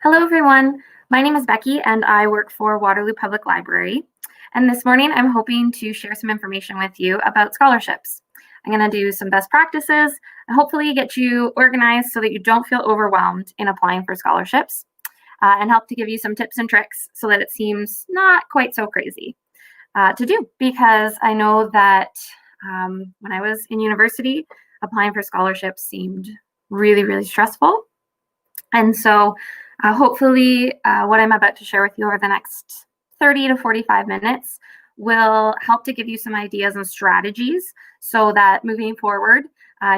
Hello, everyone. My name is Becky, and I work for Waterloo Public Library. And this morning, I'm hoping to share some information with you about scholarships. I'm going to do some best practices and hopefully get you organized so that you don't feel overwhelmed in applying for scholarships, and help to give you some tips and tricks so that it seems not quite so crazy to do. Because I know that when I was in university, applying for scholarships seemed really, really stressful. And so hopefully what I'm about to share with you over the next 30 to 45 minutes will help to give you some ideas and strategies so that moving forward,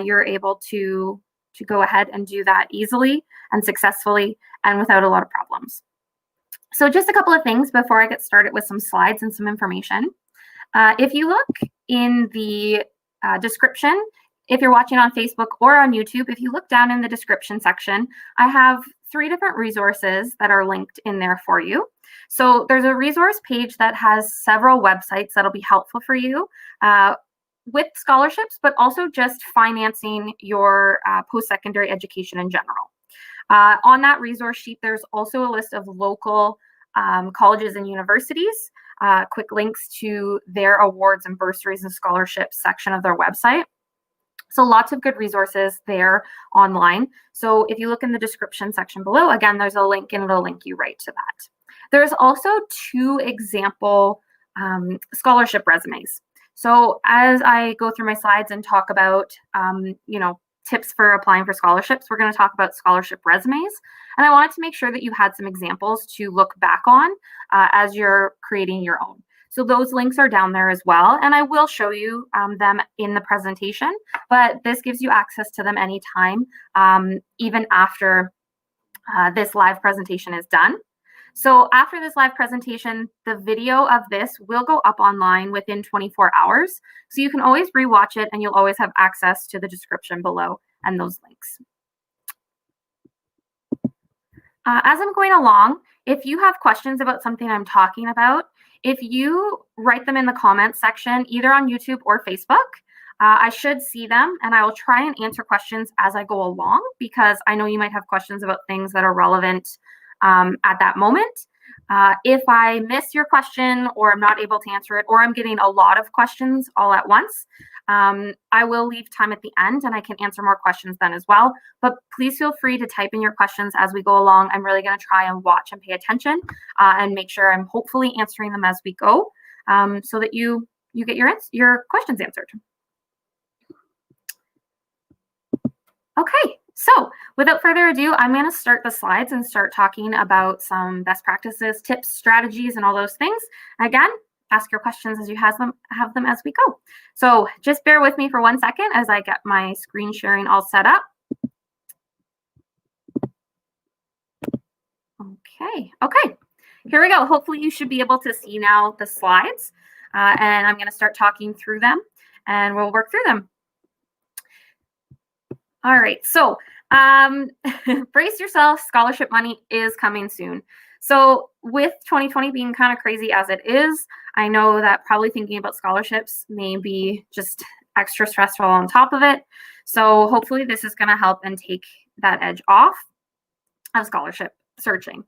you're able to go ahead and do that easily and successfully and without a lot of problems. So just a couple of things before I get started with some slides and some information. If you look in the description, if you're watching on Facebook or on YouTube, if you look down in the description section, I have 3 different resources that are linked in there for you. So there's a resource page that has several websites that'll be helpful for you with scholarships, but also just financing your post-secondary education in general. On that resource sheet, there's also a list of local colleges and universities, quick links to their awards and bursaries and scholarships section of their website. So lots of good resources there online. So if you look in the description section below, again, there's a link and it'll link you right to that. There's also 2 example scholarship resumes. So as I go through my slides and talk about, tips for applying for scholarships, we're going to talk about scholarship resumes. And I wanted to make sure that you had some examples to look back on as you're creating your own. So those links are down there as well, and I will show you them in the presentation, but this gives you access to them anytime, even after this live presentation is done. So after this live presentation, the video of this will go up online within 24 hours. So you can always rewatch it and you'll always have access to the description below and those links. As I'm going along, if you have questions about something I'm talking about, if you write them in the comments section, either on YouTube or Facebook, I should see them and I will try and answer questions as I go along, because I know you might have questions about things that are relevant at that moment. If I miss your question or I'm not able to answer it, or I'm getting a lot of questions all at once, I will leave time at the end and I can answer more questions then as well. But please feel free to type in your questions as we go along. I'm really going to try and watch and pay attention and make sure I'm hopefully answering them as we go, so that you get your questions answered. Okay, so without further ado, I'm going to start the slides and start talking about some best practices, tips, strategies, and all those things. Again, ask your questions as you have them as we go. So just bear with me for 1 second as I get my screen sharing all set up. Okay, here we go. Hopefully you should be able to see now the slides, and I'm going to start talking through them and we'll work through them. All right, so brace yourself, scholarship money is coming soon. So with 2020 being kind of crazy as it is, I know that probably thinking about scholarships may be just extra stressful on top of it. So hopefully this is going to help and take that edge off of scholarship searching.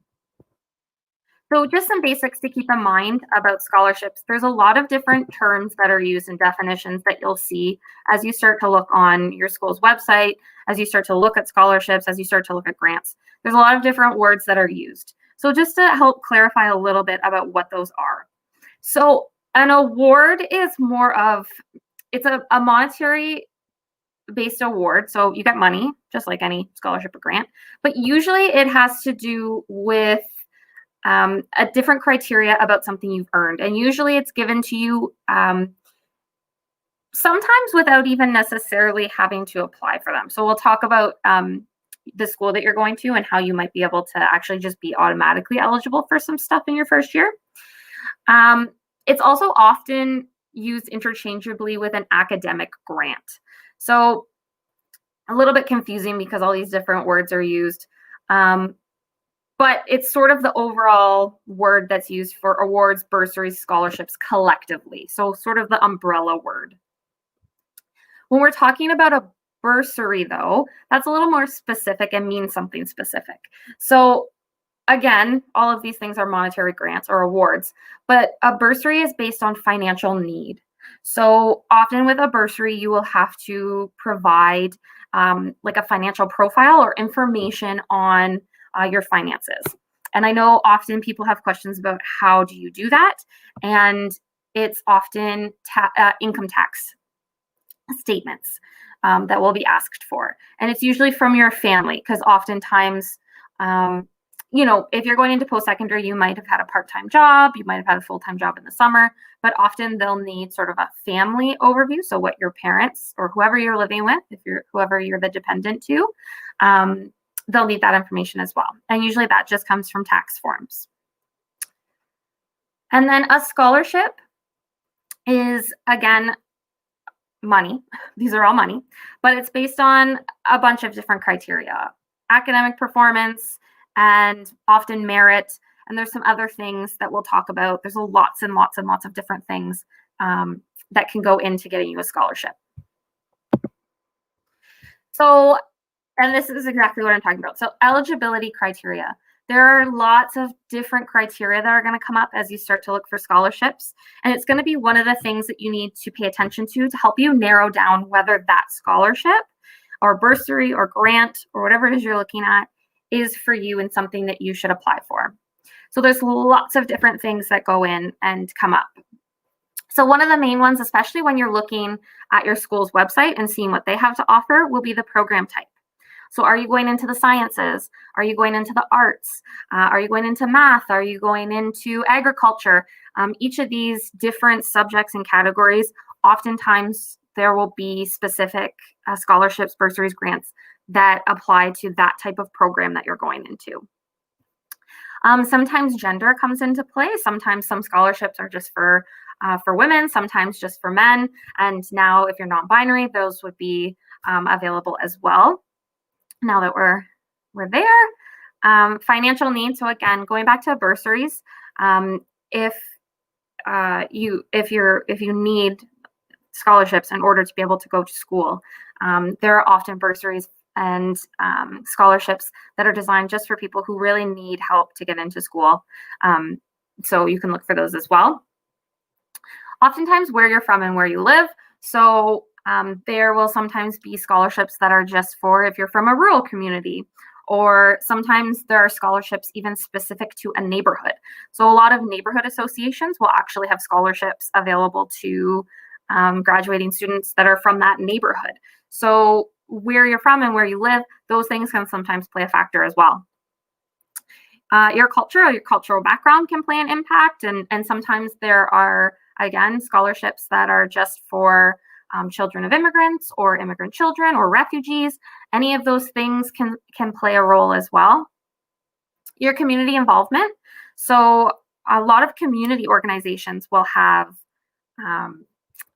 So just some basics to keep in mind about scholarships. There's a lot of different terms that are used and definitions that you'll see as you start to look on your school's website, as you start to look at scholarships, as you start to look at grants. There's a lot of different words that are used. So just to help clarify a little bit about what those are. So an award is more of, it's a monetary based award. So you get money, just like any scholarship or grant, but usually it has to do with a different criteria about something you've earned. And usually it's given to you sometimes without even necessarily having to apply for them. So we'll talk about the school that you're going to and how you might be able to actually just be automatically eligible for some stuff in your first year. It's also often used interchangeably with an academic grant. So a little bit confusing because all these different words are used. But it's sort of the overall word that's used for awards, bursaries, scholarships collectively. So sort of the umbrella word. When we're talking about a bursary, though, that's a little more specific and means something specific. So again, all of these things are monetary grants or awards, but a bursary is based on financial need. So often with a bursary, you will have to provide like a financial profile or information on your finances. And I know often people have questions about how do you do that? And it's often income tax statements that will be asked for. And it's usually from your family, because oftentimes, if you're going into post-secondary, you might have had a part-time job, you might have had a full-time job in the summer, but often they'll need sort of a family overview. So what your parents or whoever you're living with, whoever you're the dependent to, they'll need that information as well. And usually that just comes from tax forms. And then a scholarship is, again, money. These are all money, but it's based on a bunch of different criteria: academic performance and often merit. And there's some other things that we'll talk about. There's lots and lots and lots of different things that can go into getting you a scholarship. So, and this is exactly what I'm talking about. So eligibility criteria. There are lots of different criteria that are going to come up as you start to look for scholarships. And it's going to be one of the things that you need to pay attention to help you narrow down whether that scholarship or bursary or grant or whatever it is you're looking at is for you and something that you should apply for. So there's lots of different things that go in and come up. So one of the main ones, especially when you're looking at your school's website and seeing what they have to offer, will be the program type. So are you going into the sciences? Are you going into the arts? Are you going into math? Are you going into agriculture? Each of these different subjects and categories, oftentimes there will be specific scholarships, bursaries, grants that apply to that type of program that you're going into. Sometimes gender comes into play. Sometimes some scholarships are just for women, sometimes just for men. And now if you're non-binary, those would be available as well. Now that we're there, financial needs. So again, going back to bursaries, if you need scholarships in order to be able to go to school, there are often bursaries and scholarships that are designed just for people who really need help to get into school. So you can look for those as well. Oftentimes where you're from and where you live. So there will sometimes be scholarships that are just for if you're from a rural community, or sometimes there are scholarships even specific to a neighborhood. So a lot of neighborhood associations will actually have scholarships available to graduating students that are from that neighborhood. So where you're from and where you live, those things can sometimes play a factor as well. Your culture or your cultural background can play an impact, and sometimes there are, again, scholarships that are just for children of immigrants or immigrant children or refugees. Any of those things can play a role as well. Your community involvement. So a lot of community organizations will have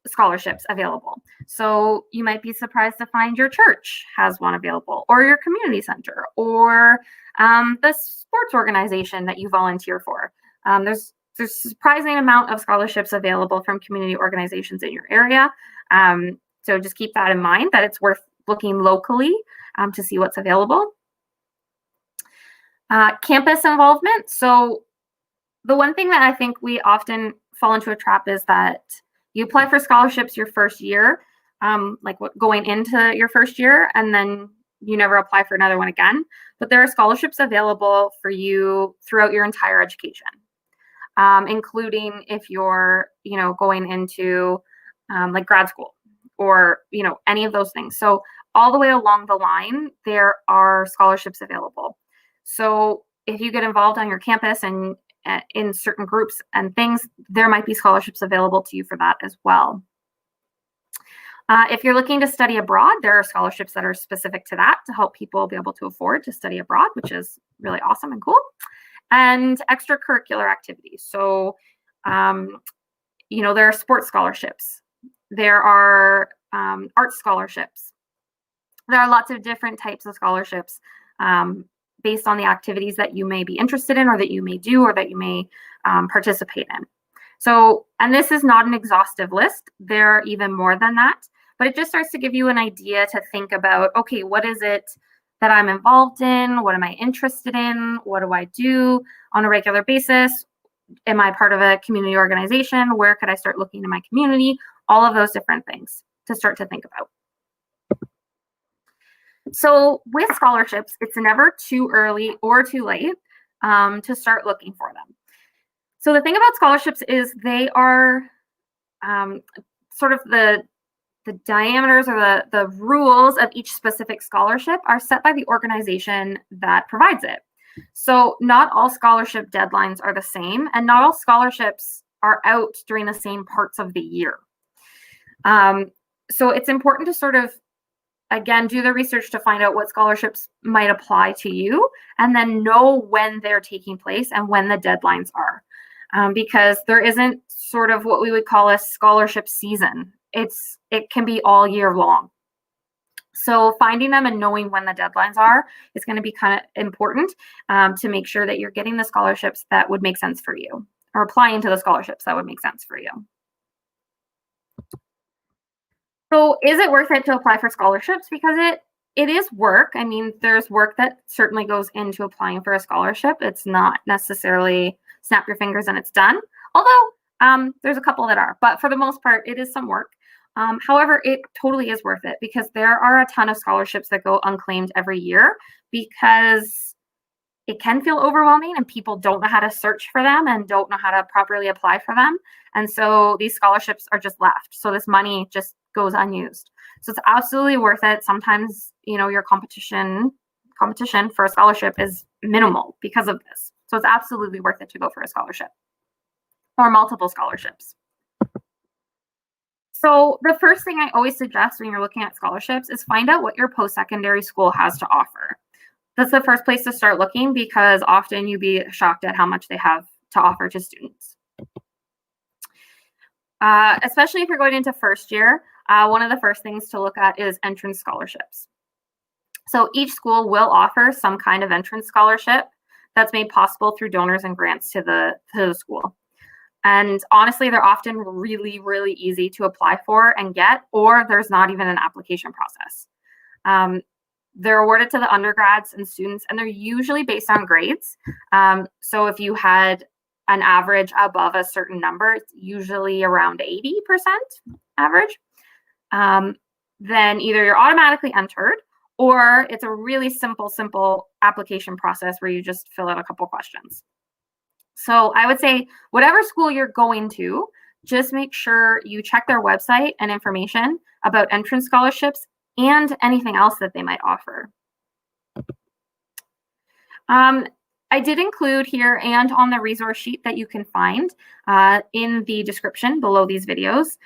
scholarships available. So you might be surprised to find your church has one available, or your community center, or the sports organization that you volunteer for. There's a surprising amount of scholarships available from community organizations in your area. So just keep that in mind, that it's worth looking locally to see what's available. Campus involvement. So the one thing that I think we often fall into a trap is that you apply for scholarships your first year, going into your first year, and then you never apply for another one again. But there are scholarships available for you throughout your entire education, including if you're, going into like grad school or, any of those things. So all the way along the line, there are scholarships available. So if you get involved on your campus and in certain groups and things, there might be scholarships available to you for that as well. If you're looking to study abroad, there are scholarships that are specific to that to help people be able to afford to study abroad, which is really awesome and cool. And extracurricular activities. So, there are sports scholarships. There are art scholarships. There are lots of different types of scholarships based on the activities that you may be interested in, or that you may do, or that you may participate in. So, and this is not an exhaustive list. There are even more than that, but it just starts to give you an idea to think about, okay, what is it that I'm involved in? What am I interested in? What do I do on a regular basis? Am I part of a community organization? Where could I start looking in my community? All of those different things to start to think about. So with scholarships, it's never too early or too late to start looking for them. So the thing about scholarships is they are sort of the diameters or the rules of each specific scholarship are set by the organization that provides it. So not all scholarship deadlines are the same, and not all scholarships are out during the same parts of the year. So it's important to sort of, again, do the research to find out what scholarships might apply to you, and then know when they're taking place and when the deadlines are. Because there isn't sort of what we would call a scholarship season. It can be all year long. So finding them and knowing when the deadlines are is going to be kind of important to make sure that you're getting the scholarships that would make sense for you, or applying to the scholarships that would make sense for you. So is it worth it to apply for scholarships? Because it is work. I mean, there's work that certainly goes into applying for a scholarship. It's not necessarily snap your fingers and it's done. Although there's a couple that are, but for the most part, it is some work. However, it totally is worth it because there are a ton of scholarships that go unclaimed every year because it can feel overwhelming and people don't know how to search for them and don't know how to properly apply for them. And so these scholarships are just left. So this money just goes unused. So it's absolutely worth it. Sometimes, you know, your competition for a scholarship is minimal because of this. So it's absolutely worth it to go for a scholarship or multiple scholarships. So the first thing I always suggest when you're looking at scholarships is find out what your post-secondary school has to offer. That's the first place to start looking because often you'd be shocked at how much they have to offer to students. Especially if you're going into first year, one of the first things to look at is entrance scholarships. So each school will offer some kind of entrance scholarship that's made possible through donors and grants to the school. And honestly, they're often really, really easy to apply for and get, or there's not even an application process. They're awarded to the undergrads and students, and they're usually based on grades. So if you had an average above a certain number, it's usually around 80% average, then either you're automatically entered, or it's a really simple application process where you just fill out a couple questions. So I would say whatever school you're going to, just make sure you check their website and information about entrance scholarships and anything else that they might offer. I did include here and on the resource sheet that you can find in the description below these videos,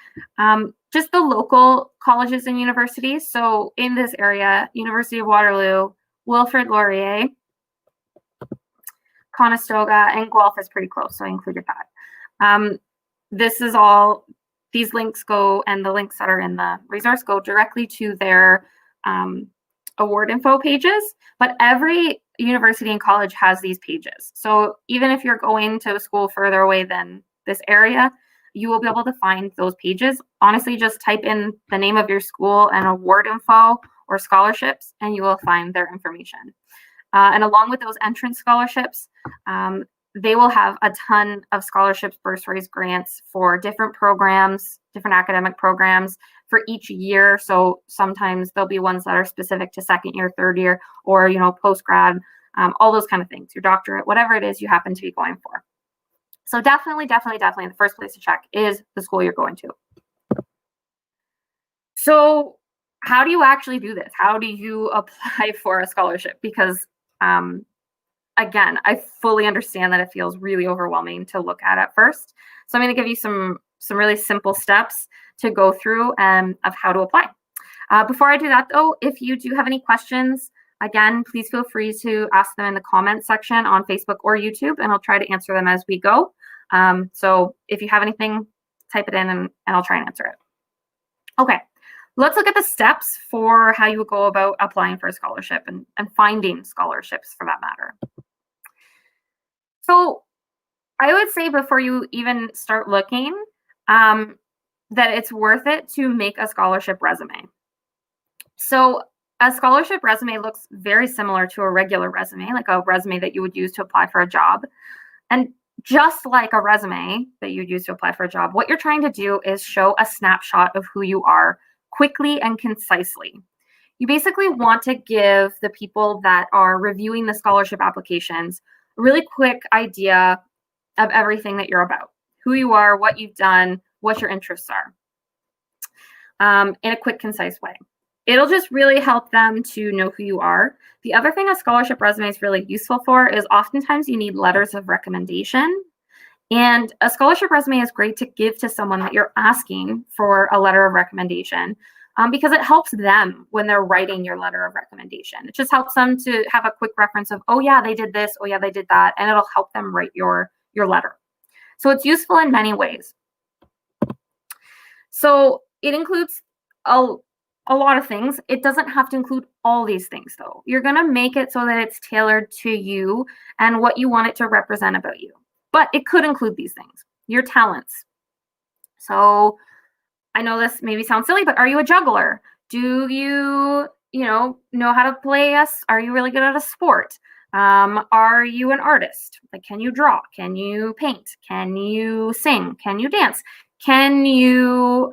just the local colleges and universities. So in this area, University of Waterloo, Wilfrid Laurier, Conestoga, and Guelph is pretty close, so I included that. This is all, these links go, and the links that are in the resource go directly to their award info pages, but every university and college has these pages. So even if you're going to a school further away than this area, you will be able to find those pages. Honestly, just type in the name of your school and award info or scholarships, and you will find their information. And along with those entrance scholarships, they will have a ton of scholarships, bursaries, grants for different programs, different academic programs for each year. So sometimes there'll be ones that are specific to second year, third year, or, you know, post-grad, all those kind of things, your doctorate, whatever it is you happen to be going for. So definitely the first place to check is the school you're going to. So how do you actually do this? How do you apply for a scholarship? Because again, I fully understand that it feels really overwhelming to look at first. So I'm going to give you some really simple steps to go through of how to apply. Before I do that though, if you do have any questions, again, please feel free to ask them in the comments section on Facebook or YouTube, and I'll try to answer them as we go. So if you have anything, type it in and I'll try and answer it. Okay, let's look at the steps for how you would go about applying for a scholarship and finding scholarships for that matter. So I would say before you even start looking, that it's worth it to make a scholarship resume. So A scholarship resume looks very similar to a regular resume, like a resume that you would use to apply for a job. And just like a resume that you'd use to apply for a job, what you're trying to do is show a snapshot of who you are quickly and concisely. You basically want to give the people that are reviewing the scholarship applications a really quick idea of everything that you're about, who you are, what you've done, what your interests are, in a quick, concise way. It'll just really help them to know who you are. The other thing a scholarship resume is really useful for is oftentimes you need letters of recommendation. And a scholarship resume is great to give to someone that you're asking for a letter of recommendation, because it helps them when they're writing your letter of recommendation. It just helps them to have a quick reference of, oh yeah, they did this, oh yeah, they did that, and it'll help them write your letter. So it's useful in many ways. So it includes a lot of things. It doesn't have to include all these things though. You're gonna make it so that it's tailored to you and what you want it to represent about you. But it could include these things, your talents. So I know this maybe sounds silly, but are you a juggler? Do you, know how to play us? Are you really good at a sport? Are you an artist? Like, can you draw? Can you paint? Can you sing? Can you dance? Can you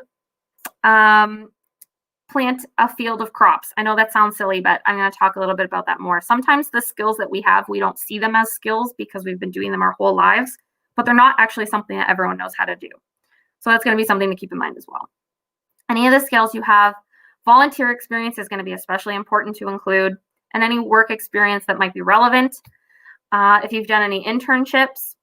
plant a field of crops? I know that sounds silly, but I'm going to talk a little bit about that more. Sometimes the skills that we have, we don't see them as skills because we've been doing them our whole lives, but they're not actually something that everyone knows how to do. So that's going to be something to keep in mind as well. Any of the skills you have, volunteer experience is going to be especially important to include, and any work experience that might be relevant. If you've done any internships.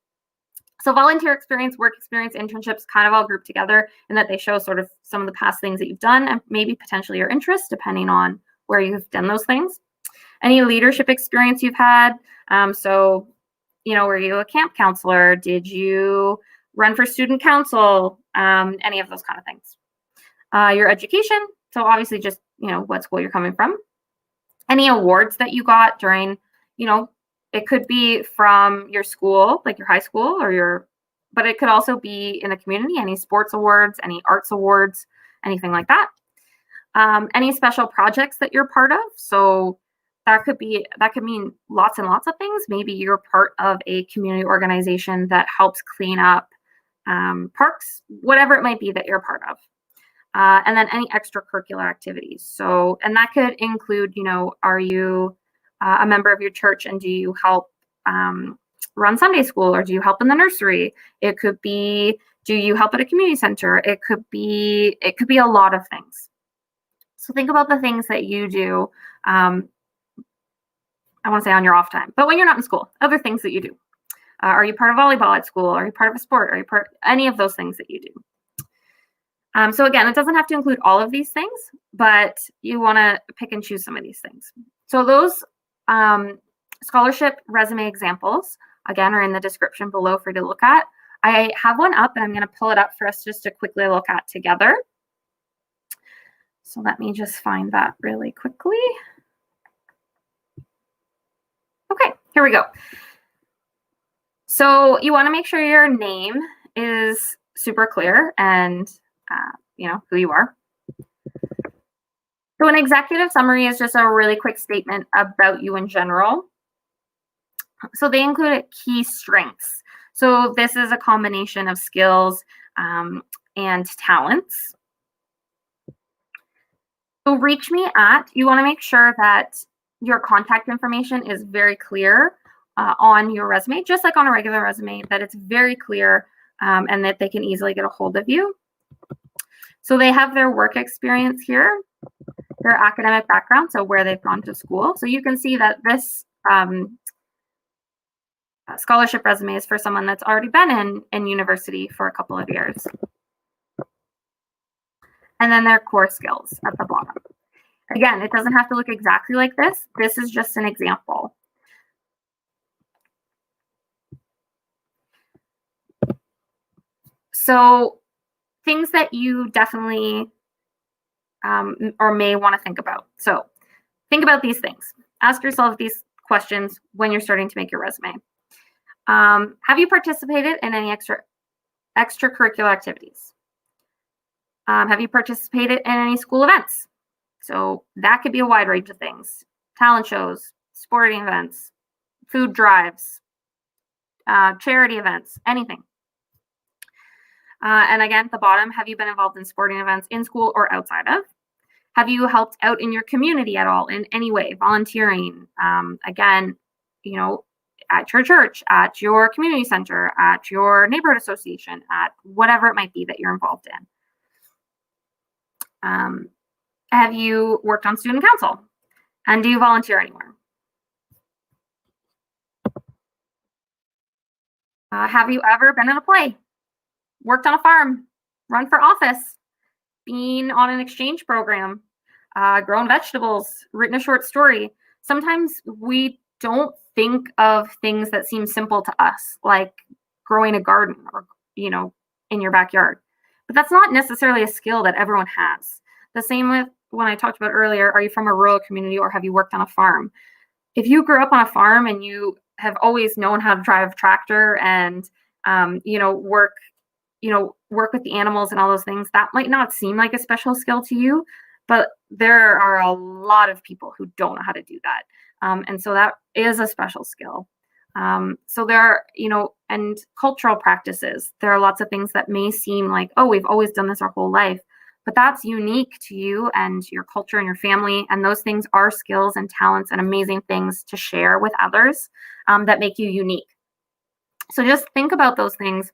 So volunteer experience, work experience, internships kind of all grouped together in that they show sort of some of the past things that you've done and maybe potentially your interests depending on where you've done those things. Any leadership experience you've had. So, were you a camp counselor? Did you run for student council? Any of those kind of things. Your education. So obviously just, what school you're coming from. Any awards that you got during, it could be from your school, like your high school but it could also be in the community, any sports awards, any arts awards, anything like that. Any special projects that you're part of. So that could mean lots and lots of things. Maybe you're part of a community organization that helps clean up parks, whatever it might be that you're part of. And then any extracurricular activities. So, and that could include, are you a member of your church and do you help run Sunday school, or do you help in the nursery? It could be, do you help at a community center? It could be a lot of things. So think about the things that you do. I want to say on your off time, but when you're not in school, other things that you do. Are you part of volleyball at school? Are you part of a sport? Are you part any of those things that you do? So again, it doesn't have to include all of these things, but you want to pick and choose some of these things. So those scholarship resume examples, again, are in the description below for you to look at. I have one up and I'm going to pull it up for us just to quickly look at together. So let me just find that really quickly. Okay, here we go. So you want to make sure your name is super clear and who you are. So an executive summary is just a really quick statement about you in general. So they include key strengths. So this is a combination of skills and talents. So reach me at, you want to make sure that your contact information is very clear on your resume, just like on a regular resume, that it's very clear and that they can easily get a hold of you. So they have their work experience here, their academic background, so where they've gone to school. So you can see that this scholarship resume is for someone that's already been in university for a couple of years. And then their core skills at the bottom. Again, it doesn't have to look exactly like this. This is just an example. So things that you definitely or may want to think about. So think about these things. Ask yourself these questions when you're starting to make your resume. Have you participated in any extracurricular activities? Have you participated in any school events? So that could be a wide range of things: talent shows, sporting events, food drives, charity events, anything. And again, at the bottom, have you been involved in sporting events in school or outside of? Have you helped out in your community at all in any way, volunteering? Again, at your church, at your community center, at your neighborhood association, at whatever it might be that you're involved in. Have you worked on student council? And do you volunteer anywhere? Have you ever been in a play, worked on a farm, run for office, been on an exchange program, grown vegetables, written a short story? Sometimes we don't think of things that seem simple to us, like growing a garden or, in your backyard. But that's not necessarily a skill that everyone has. The same with when I talked about earlier, are you from a rural community or have you worked on a farm? If you grew up on a farm and you have always known how to drive a tractor and, work with the animals and all those things, that might not seem like a special skill to you, but there are a lot of people who don't know how to do that. And so that is a special skill. So there are, and cultural practices. There are lots of things that may seem like, oh, we've always done this our whole life, but that's unique to you and your culture and your family. And those things are skills and talents and amazing things to share with others that make you unique. So just think about those things.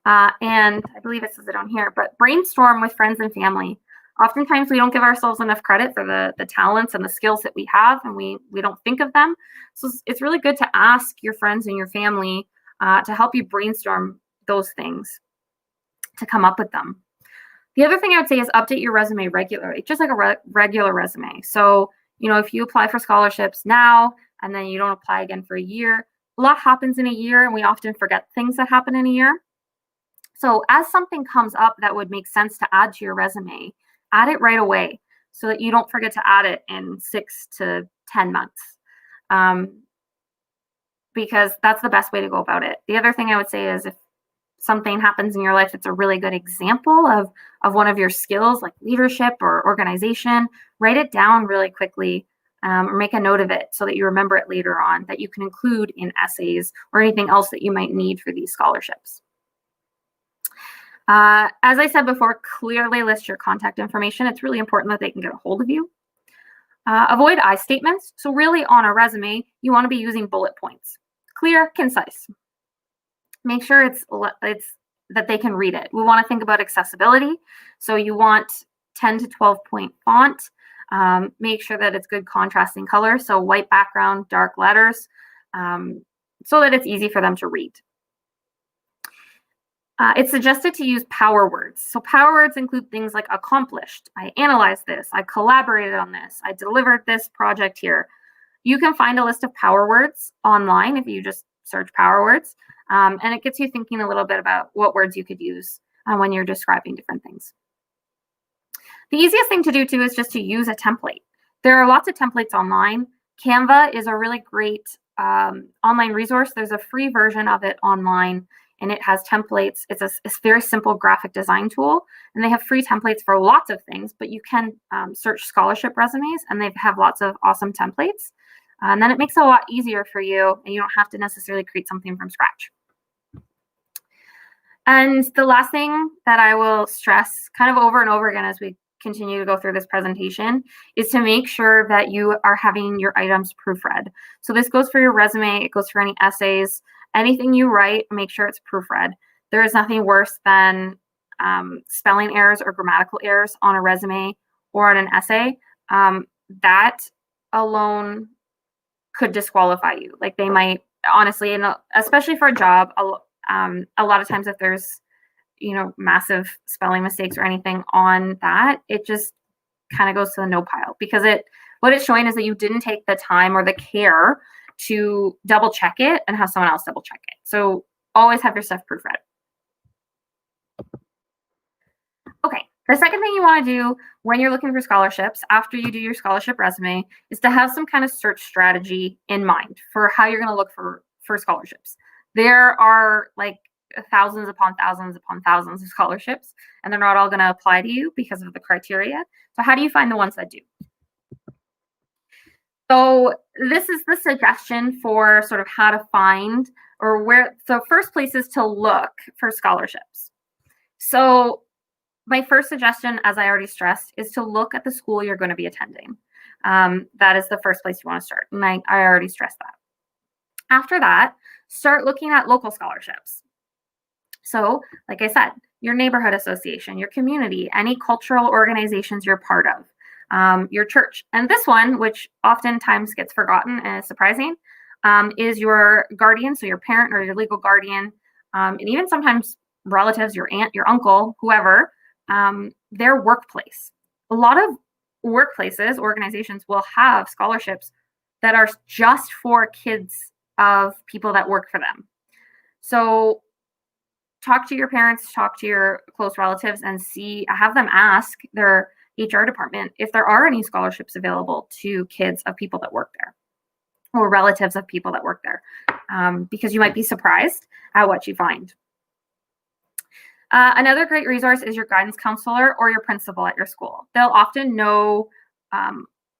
And I believe it says it on here, but brainstorm with friends and family. Oftentimes we don't give ourselves enough credit for the talents and the skills that we have, and we don't think of them. So it's really good to ask your friends and your family to help you brainstorm those things, to come up with them. The other thing I would say is update your resume regularly, just like a regular resume. So, if you apply for scholarships now and then you don't apply again for a year, a lot happens in a year and we often forget things that happen in a year. So as something comes up that would make sense to add to your resume, add it right away so that you don't forget to add it in 6 to 10 months. Because that's the best way to go about it. The other thing I would say is if something happens in your life that's a really good example of one of your skills, like leadership or organization, write it down really quickly or make a note of it so that you remember it later on, that you can include in essays or anything else that you might need for these scholarships. As I said before, clearly list your contact information. It's really important that they can get a hold of you. Avoid I statements. So really on a resume, you want to be using bullet points. Clear, concise. Make sure it's that they can read it. We want to think about accessibility. So you want 10 to 12 point font. Make sure that it's good contrasting color. So white background, dark letters, so that it's easy for them to read. It's suggested to use power words. So power words include things like accomplished, I analyzed this, I collaborated on this, I delivered this project here. You can find a list of power words online if you just search power words. And it gets you thinking a little bit about what words you could use when you're describing different things. The easiest thing to do too is just to use a template. There are lots of templates online. Canva is a really great online resource. There's a free version of it online, and it has templates. It's a very simple graphic design tool, and they have free templates for lots of things, but you can search scholarship resumes, and they have lots of awesome templates. And then it makes it a lot easier for you, and you don't have to necessarily create something from scratch. And the last thing that I will stress kind of over and over again as we continue to go through this presentation is to make sure that you are having your items proofread. So this goes for your resume, it goes for any essays, anything you write, make sure it's proofread. There is nothing worse than spelling errors or grammatical errors on a resume or on an essay. That alone could disqualify you. Like they might, honestly, and especially for a job, a lot of times if there's massive spelling mistakes or anything on that, it just kind of goes to the no pile, because what it's showing is that you didn't take the time or the care to double check it and have someone else double check it. So always have your stuff proofread. Okay, the second thing you want to do when you're looking for scholarships after you do your scholarship resume is to have some kind of search strategy in mind for how you're going to look for scholarships. There are thousands upon thousands upon thousands of scholarships, and they're not all going to apply to you because of the criteria. So how do you find the ones that do? So this is the suggestion for sort of how to find or where. So first place is to look for scholarships. So my first suggestion, as I already stressed, is to look at the school you're going to be attending. That is the first place you want to start. And I already stressed that. After that, start looking at local scholarships. So, like I said, your neighborhood association, your community, any cultural organizations you're part of, your church. And this one, which oftentimes gets forgotten and is surprising, is your guardian, so your parent or your legal guardian, and even sometimes relatives, your aunt, your uncle, whoever, their workplace. A lot of workplaces, organizations will have scholarships that are just for kids of people that work for them. So talk to your parents, talk to your close relatives, and have them ask their HR department if there are any scholarships available to kids of people that work there or relatives of people that work there, because you might be surprised at what you find. Another great resource is your guidance counselor or your principal at your school. They'll often know,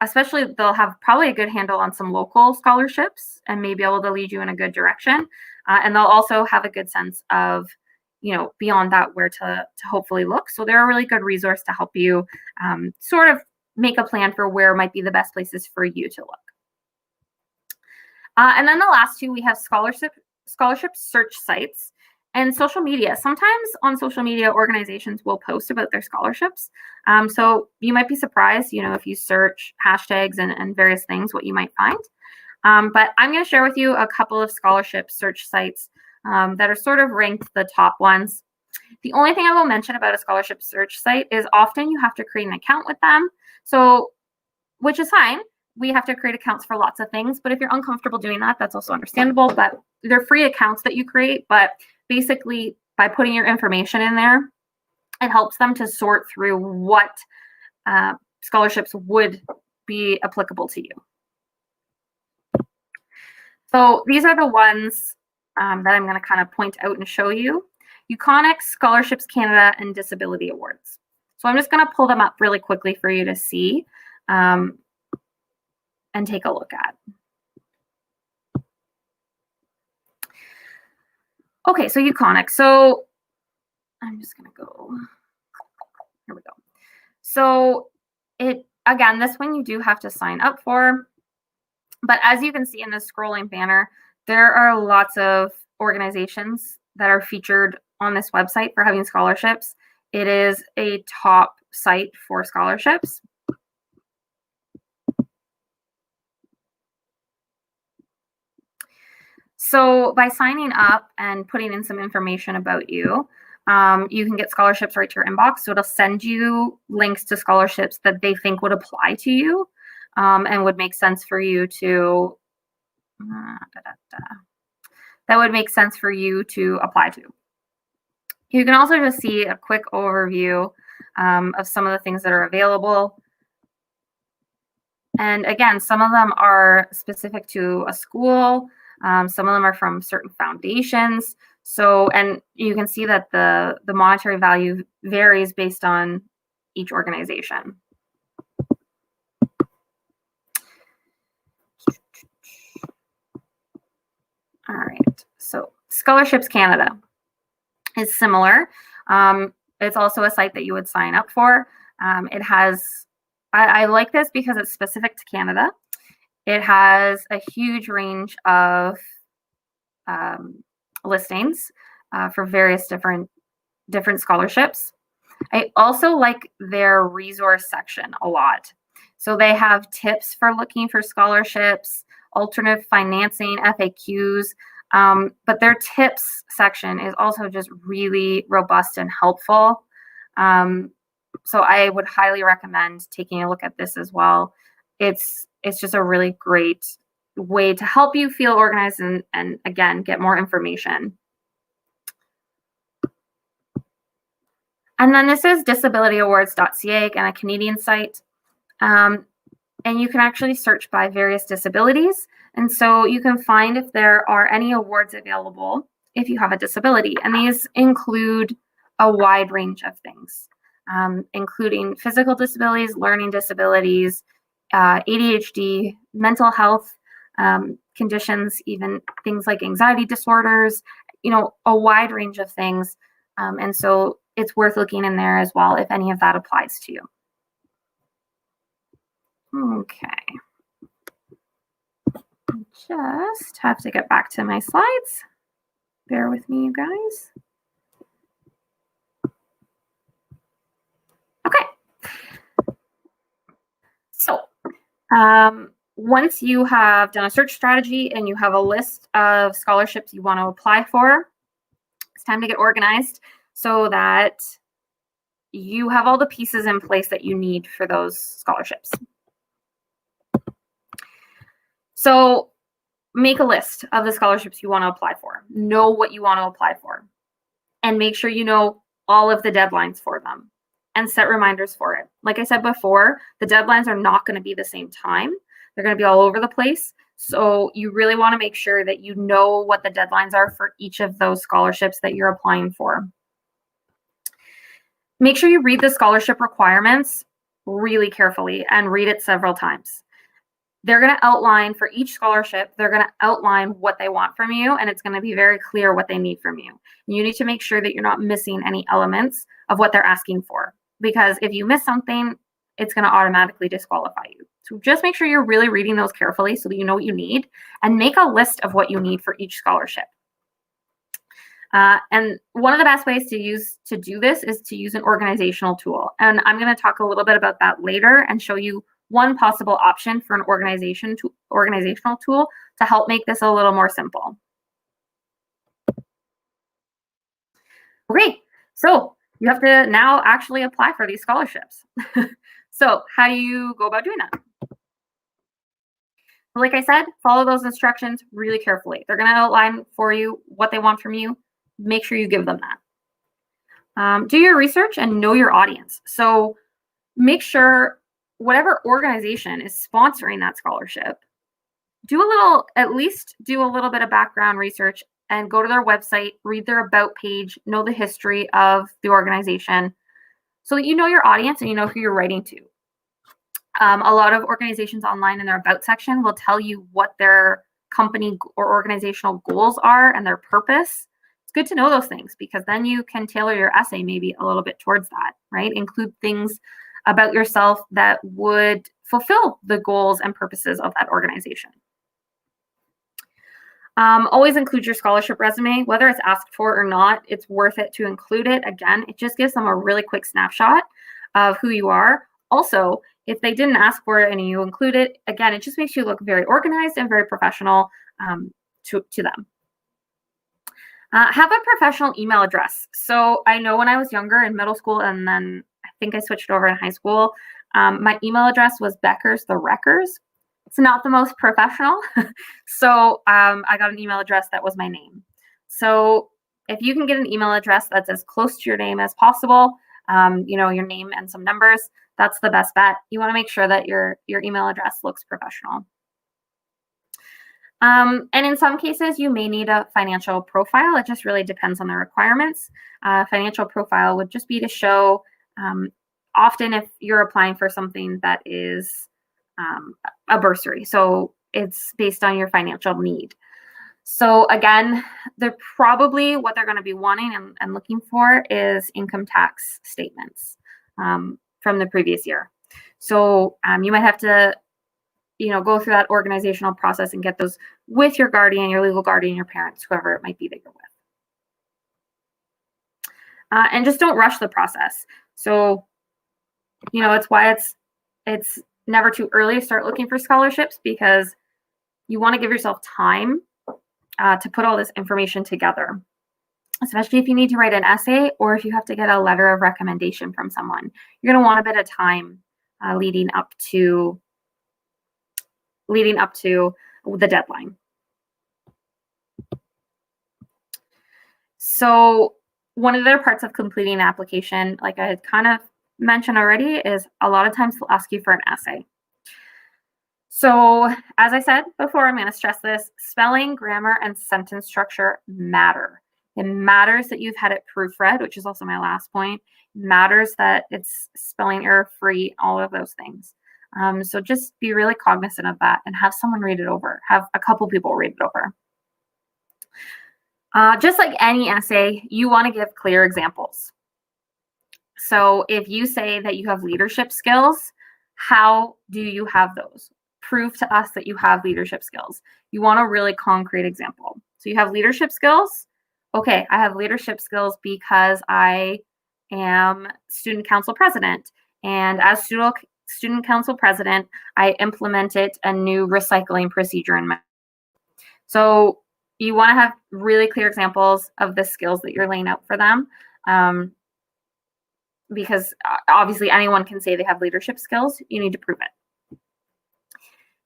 especially they'll have probably a good handle on some local scholarships and may be able to lead you in a good direction. And they'll also have a good sense of, beyond that, where to hopefully look. So they're a really good resource to help you sort of make a plan for where might be the best places for you to look. And then the last two, we have scholarship search sites and social media. Sometimes on social media, organizations will post about their scholarships. So you might be surprised, if you search hashtags and various things, what you might find. But I'm going to share with you a couple of scholarship search sites that are sort of ranked the top ones. The only thing I will mention about a scholarship search site is often you have to create an account with them. So, which is fine. We have to create accounts for lots of things, but if you're uncomfortable doing that, that's also understandable. But they're free accounts that you create, but basically by putting your information in there, it helps them to sort through what scholarships would be applicable to you. So these are the ones that I'm going to kind of point out and show you. Conic, Scholarships Canada, and Disability Awards. So I'm just going to pull them up really quickly for you to see and take a look at. Okay, so Conic. So I'm just going to go. Here we go. So again, this one you do have to sign up for. But as you can see in the scrolling banner, there are lots of organizations that are featured on this website for having scholarships. It is a top site for scholarships. So by signing up and putting in some information about you, you can get scholarships right to your inbox. So it'll send you links to scholarships that they think would apply to you and would make sense for you to apply to. You can also just see a quick overview of some of the things that are available. And again, some of them are specific to a school. Some of them are from certain foundations. So, and you can see that the monetary value varies based on each organization. All right, so Scholarships Canada is similar. It's also a site that you would sign up for. It has, I like this because it's specific to Canada. It has a huge range of listings for various different scholarships. I also like their resource section a lot. So they have tips for looking for scholarships, alternative financing, FAQs, but their tips section is also just really robust and helpful. So I would highly recommend taking a look at this as well. It's just a really great way to help you feel organized and again, get more information. And then this is disabilityawards.ca, again, a Canadian site. And you can actually search by various disabilities. And so you can find if there are any awards available if you have a disability. And these include a wide range of things, including physical disabilities, learning disabilities, ADHD, mental health conditions, even things like anxiety disorders, a wide range of things. And so it's worth looking in there as well if any of that applies to you. Okay. Just have to get back to my slides. Bear with me, you guys. Okay. So once you have done a search strategy and you have a list of scholarships you want to apply for, it's time to get organized so that you have all the pieces in place that you need for those scholarships. So make a list of the scholarships you want to apply for. Know what you want to apply for. And make sure you know all of the deadlines for them. And set reminders for it. Like I said before, the deadlines are not going to be the same time. They're going to be all over the place. So you really want to make sure that you know what the deadlines are for each of those scholarships that you're applying for. Make sure you read the scholarship requirements really carefully and read it several times. They're going to outline for each scholarship, they're going to outline what they want from you, and it's going to be very clear what they need from you. You need to make sure that you're not missing any elements of what they're asking for, because if you miss something, it's going to automatically disqualify you. So just make sure you're really reading those carefully so that you know what you need, and make a list of what you need for each scholarship. And one of the best ways to do this is to use an organizational tool. And I'm going to talk a little bit about that later and show you one possible option for an organizational tool to help make this a little more simple. Great. So you have to now actually apply for these scholarships. So how do you go about doing that? Like I said, follow those instructions really carefully. They're going to outline for you what they want from you. Make sure you give them that. Do your research and know your audience. So make sure whatever organization is sponsoring that scholarship, at least do a little bit of background research and go to their website, read their about page, know the history of the organization so that you know your audience and you know who you're writing to. A lot of organizations online in their about section will tell you what their company or organizational goals are and their purpose. It's good to know those things because then you can tailor your essay maybe a little bit towards that, right? Include things about yourself that would fulfill the goals and purposes of that organization. Always include your scholarship resume, whether it's asked for or not. It's worth it to include it. Again, it just gives them a really quick snapshot of who you are. Also, if they didn't ask for it and you include it, again, it just makes you look very organized and very professional to them. Have a professional email address. So I know when I was younger in middle school, and then I think I switched over in high school, my email address was Beckers the Wreckers. It's not the most professional. So I got an email address that was my name. So if you can get an email address that's as close to your name as possible, your name and some numbers, that's the best bet. You want to make sure that your email address looks professional. And in some cases, you may need a financial profile. It just really depends on the requirements. Financial profile would just be to show, often if you're applying for something that is a bursary. So it's based on your financial need. So again, they're probably what they're going to be wanting and looking for is income tax statements from the previous year. So you might have to go through that organizational process and get those with your guardian, your legal guardian, your parents, whoever it might be that you're with. And just don't rush the process. So, it's why it's never too early to start looking for scholarships because you want to give yourself time to put all this information together, especially if you need to write an essay or if you have to get a letter of recommendation from someone. You're going to want a bit of time leading up to the deadline. So one of the other parts of completing an application, like I had kind of mentioned already, is a lot of times they'll ask you for an essay. So as I said before, I'm going to stress this, spelling, grammar, and sentence structure matter. It matters that you've had it proofread, which is also my last point. It matters that it's spelling error free, all of those things. So just be really cognizant of that and have someone read it over. Have a couple people read it over. Just like any essay, you want to give clear examples. So if you say that you have leadership skills, how do you have those? Prove to us that you have leadership skills. You want a really concrete example. So you have leadership skills. Okay, I have leadership skills because I am student council president. And as student council president, I implemented a new recycling procedure in my. So you want to have really clear examples of the skills that you're laying out for them. Because obviously anyone can say they have leadership skills. You need to prove it.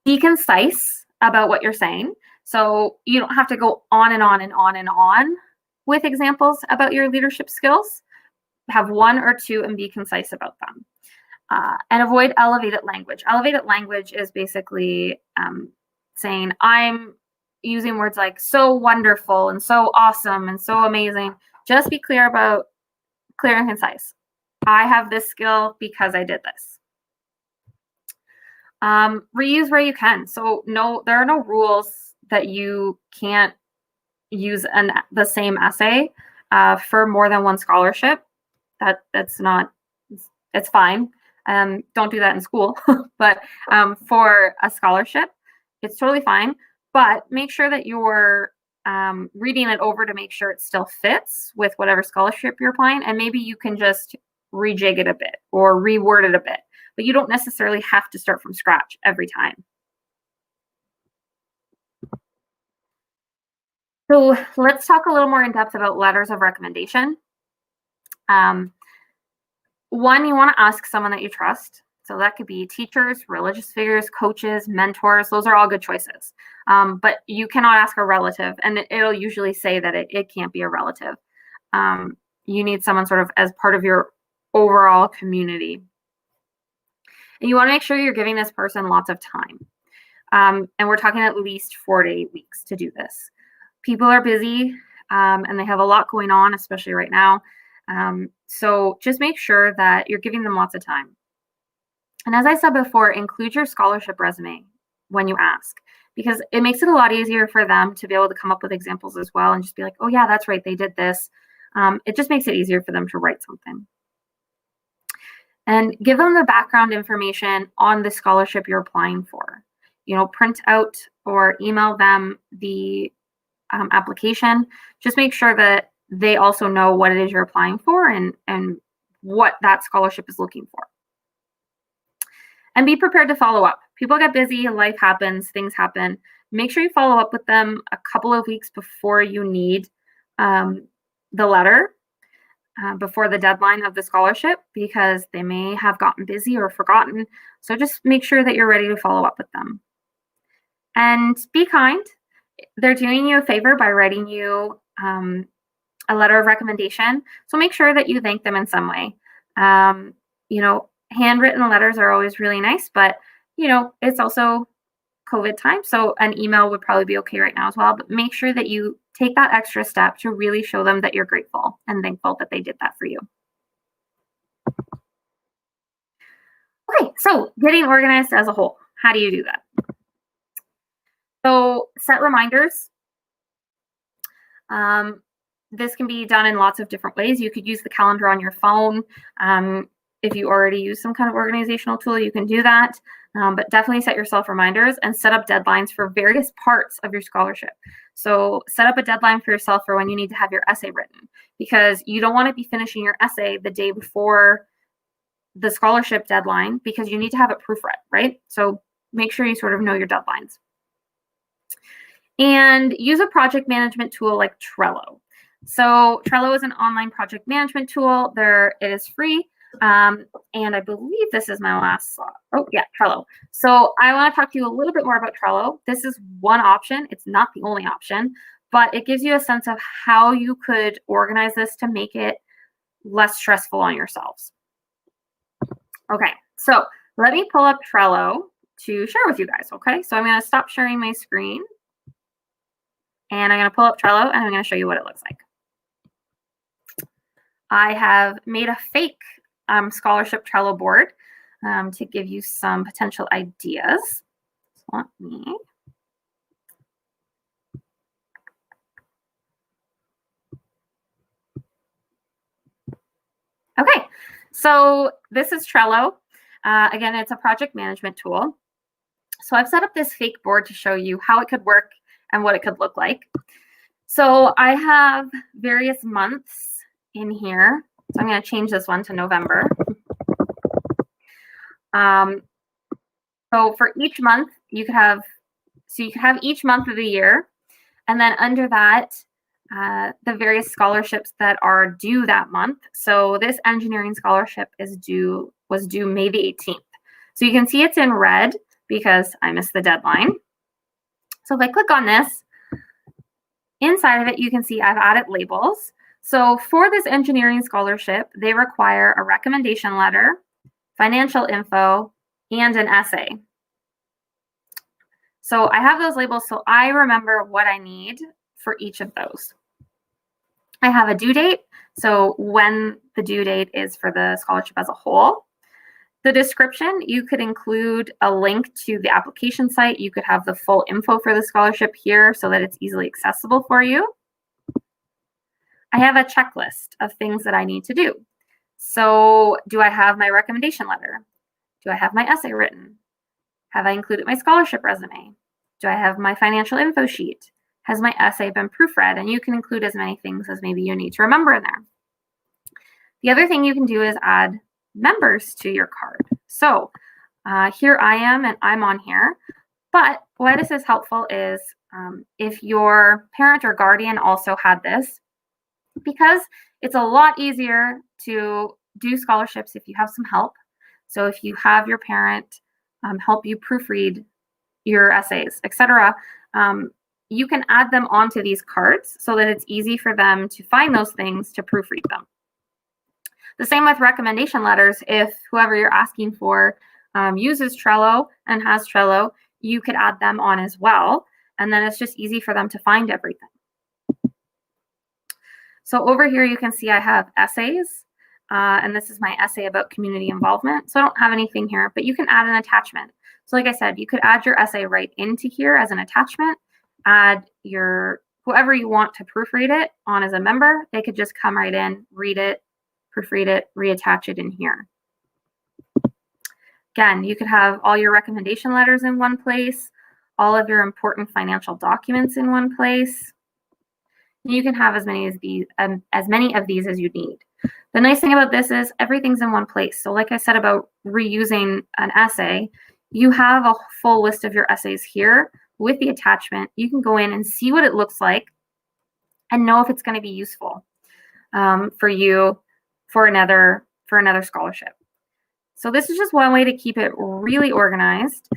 Be concise about what you're saying. So you don't have to go on and on and on and on with examples about your leadership skills. Have one or two and be concise about them. And avoid elevated language. Elevated language is basically saying, I'm using words like so wonderful and so awesome and so amazing. Just be clear and concise. I have this skill because I did this. Reuse where you can. So no, there are no rules that you can't use the same essay for more than one scholarship. That's not, it's fine. Don't do that in school, but for a scholarship, it's totally fine. But make sure that you're reading it over to make sure it still fits with whatever scholarship you're applying. And maybe you can just rejig it a bit or reword it a bit, but you don't necessarily have to start from scratch every time. So let's talk a little more in depth about letters of recommendation. One, you want to ask someone that you trust. So that could be teachers, religious figures, coaches, mentors. Those are all good choices. But you cannot ask a relative, and it'll usually say that it can't be a relative. You need someone sort of as part of your overall community. And you want to make sure you're giving this person lots of time. And we're talking at least 4 to 8 weeks to do this. People are busy and they have a lot going on, especially right now. So just make sure that you're giving them lots of time. And as I said before, include your scholarship resume when you ask, because it makes it a lot easier for them to be able to come up with examples as well and just be like, oh yeah, that's right, they did this. It just makes it easier for them to write something. And give them the background information on the scholarship you're applying for. Print out or email them the application. Just make sure that they also know what it is you're applying for and what that scholarship is looking for. And be prepared to follow up. People get busy, life happens, things happen. Make sure you follow up with them a couple of weeks before you need the letter, before the deadline of the scholarship, because they may have gotten busy or forgotten. So just make sure that you're ready to follow up with them. And be kind. They're doing you a favor by writing you a letter of recommendation. So make sure that you thank them in some way. Handwritten letters are always really nice, but it's also COVID time. So an email would probably be okay right now as well, but make sure that you take that extra step to really show them that you're grateful and thankful that they did that for you. Okay, so getting organized as a whole, how do you do that? So set reminders. This can be done in lots of different ways. You could use the calendar on your phone. If you already use some kind of organizational tool, you can do that. But definitely set yourself reminders and set up deadlines for various parts of your scholarship. So set up a deadline for yourself for when you need to have your essay written, because you don't want to be finishing your essay the day before the scholarship deadline, because you need to have it proofread, right? So make sure you sort of know your deadlines. And use a project management tool like Trello. So Trello is an online project management tool. It is free. And I believe this is my last slide. Oh yeah, Trello. So I want to talk to you a little bit more about Trello. This is one option. It's not the only option, but it gives you a sense of how you could organize this to make it less stressful on yourselves. Okay, so let me pull up Trello to share with you guys, okay? So I'm going to stop sharing my screen, and I'm going to pull up Trello, and I'm going to show you what it looks like. I have made a fake scholarship Trello board to give you some potential ideas. So let me. Okay, so this is Trello. Again, it's a project management tool. So I've set up this fake board to show you how it could work and what it could look like. So I have various months in here. So I'm going to change this one to November. So for each month, you could have each month of the year, and then under that, the various scholarships that are due that month. So this engineering scholarship was due May the 18th. So you can see it's in red because I missed the deadline. So if I click on this, inside of it, you can see I've added labels. So for this engineering scholarship, they require a recommendation letter, financial info, and an essay. So I have those labels so I remember what I need for each of those. I have a due date, so when the due date is for the scholarship as a whole. The description, you could include a link to the application site. You could have the full info for the scholarship here so that it's easily accessible for you. I have a checklist of things that I need to do. So do I have my recommendation letter? Do I have my essay written? Have I included my scholarship resume? Do I have my financial info sheet? Has my essay been proofread? And you can include as many things as maybe you need to remember in there. The other thing you can do is add members to your card. So here I am and I'm on here. But why this is helpful is if your parent or guardian also had this, because it's a lot easier to do scholarships if you have some help. So if you have your parent help you proofread your essays, etc., you can add them onto these cards so that it's easy for them to find those things to proofread them. The same with recommendation letters. If whoever you're asking for uses Trello and has Trello, you could add them on as well. And then it's just easy for them to find everything. So over here, you can see I have essays. And this is my essay about community involvement. So I don't have anything here, but you can add an attachment. So like I said, you could add your essay right into here as an attachment, add whoever you want to proofread it on as a member. They could just come right in, read it, proofread it, reattach it in here. Again, you could have all your recommendation letters in one place, all of your important financial documents in one place. You can have as many of these as you need. The nice thing about this is everything's in one place. So like I said about reusing an essay, you have a full list of your essays here with the attachment. You can go in and see what it looks like and know if it's going to be useful for you for another scholarship. So this is just one way to keep it really organized.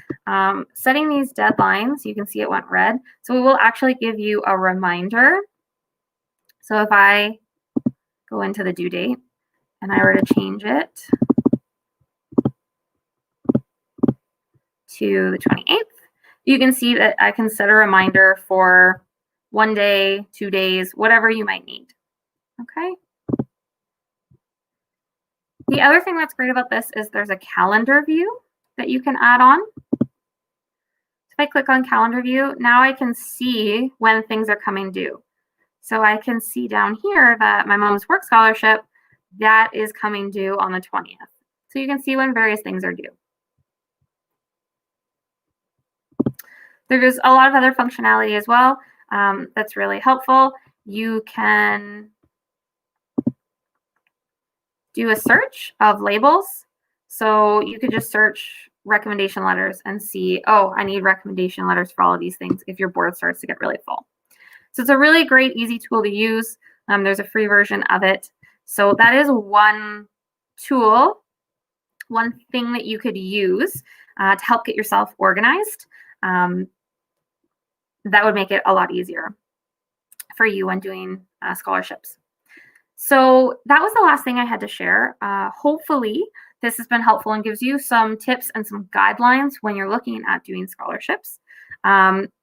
Setting these deadlines, you can see it went red. So we will actually give you a reminder. So if I go into the due date and I were to change it to the 28th, you can see that I can set a reminder for 1 day, 2 days, whatever you might need. Okay. The other thing that's great about this is there's a calendar view that you can add on. If I click on calendar view, now I can see when things are coming due. So I can see down here that my mom's work scholarship, that is coming due on the 20th. So you can see when various things are due. There's a lot of other functionality as well that's really helpful. You can do a search of labels. So you could just search recommendation letters and see, oh, I need recommendation letters for all of these things if your board starts to get really full. So it's a really great, easy tool to use. There's a free version of it. So that is one tool, one thing that you could use to help get yourself organized. That would make it a lot easier for you when doing scholarships. So that was the last thing I had to share. Hopefully this has been helpful and gives you some tips and some guidelines when you're looking at doing scholarships.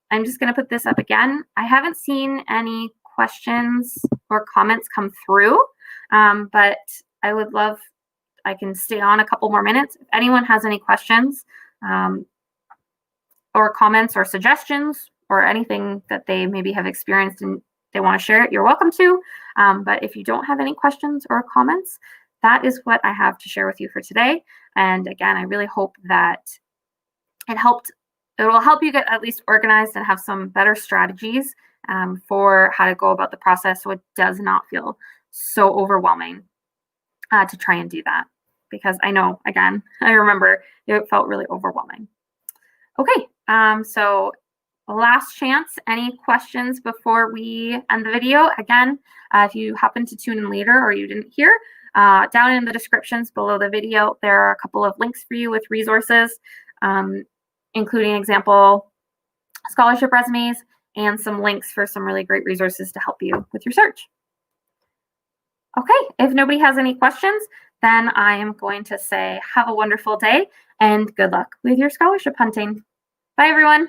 I'm just going to put this up again. I haven't seen any questions or comments come through. But I can stay on a couple more minutes. If anyone has any questions or comments or suggestions or anything that they maybe have experienced and they want to share it, you're welcome to. But if you don't have any questions or comments, that is what I have to share with you for today. And again, I really hope that it will help you get at least organized and have some better strategies for how to go about the process so it does not feel so overwhelming to try and do that. Because I know, again, I remember it felt really overwhelming. Okay, so last chance, any questions before we end the video? Again, if you happen to tune in later or you didn't hear, down in the descriptions below the video, there are a couple of links for you with resources, including example scholarship resumes and some links for some really great resources to help you with your search. Okay, if nobody has any questions, then I am going to say have a wonderful day and good luck with your scholarship hunting. Bye, everyone.